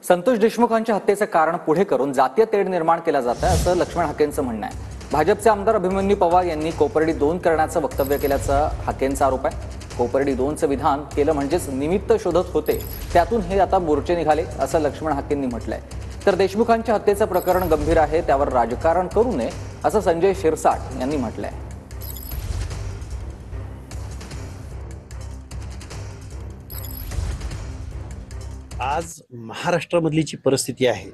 संतोष देशमुखांच्या हत्येचं कारण पुढे करून जातीय तेढ निर्माण केला जात आहे असं लक्ष्मण हाकेंचं म्हणणं आहे। भाजपचे आमदार अभिमन्यू पवार यांनी कोपर्डी 2 करण्याचं वक्तव्य केल्याचा हाकेंचा आरोप आहे। कोपर्डी 2चं विधान केलं म्हणजेच निमित्त शोधत होते, त्यातून हे आता मोर्चे निघाले असं लक्ष्मण हाकेंनी म्हटलंय। तर देशमुखांच्या हत्येचं प्रकरण गंभीर आहे, त्यावर राजकारण करू नये असं संजय शिरसाट यांनी म्हटलंय। आज महाराष्ट्रामधली जी परिस्थिती आहे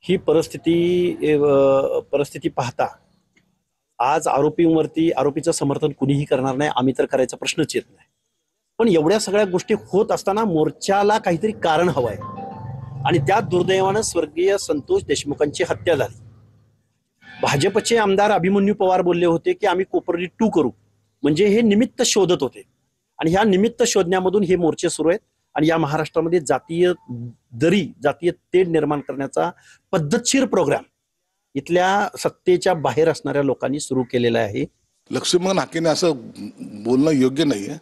ही परिस्थिती पाहता आज आरोपीचं समर्थन कुणीही करणार नाही, आम्ही तर करायचा प्रश्नच येत नाही। पण एवढ्या सगळ्या गोष्टी होत असताना मोर्चाला काहीतरी कारण हवंय आणि त्या दुर्दैवानं स्वर्गीय संतोष देशमुखांची हत्या झाली। भाजपचे आमदार अभिमन्यू पवार बोलले होते की आम्ही कोपर्डी 2 करू, म्हणजे हे निमित्त शोधत होते आणि ह्या निमित्त शोधण्यामधून हे मोर्चे सुरू आहेत आणि या महाराष्ट्रामध्ये जातीय तेढ निर्माण करण्याचा पद्धतशीर प्रोग्राम इथल्या सत्तेच्या बाहेर असणाऱ्या लोकांनी सुरू केलेला आहे। लक्ष्मण हाकेने असं बोलणं योग्य नाहीये।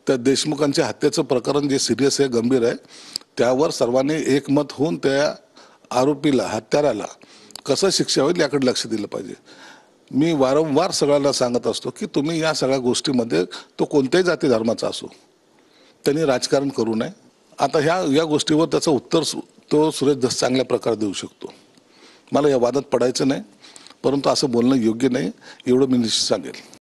त्या देशमुखांच्या हत्येचं प्रकरण जे सिरियस आहे, गंभीर आहे, त्यावर सर्वांनी एकमत होऊन त्या आरोपीला, हत्याराला कसं शिक्षा होईल याकडे लक्ष दिलं पाहिजे। मी वारंवार सगळ्यांना सांगत असतो की तुम्ही या सगळ्या गोष्टीमध्ये, तो कोणत्याही जाती धर्माचा असो, त्यांनी राजकारण करू नये। आता या गोष्टीवर त्याचं उत्तर तो सुरेश धस चांगल्या प्रकारे देऊ शकतो। मला या वादात पडायचं नाही, परंतु असं बोलणं योग्य नाही एवढं मी निश्चित सांगेल।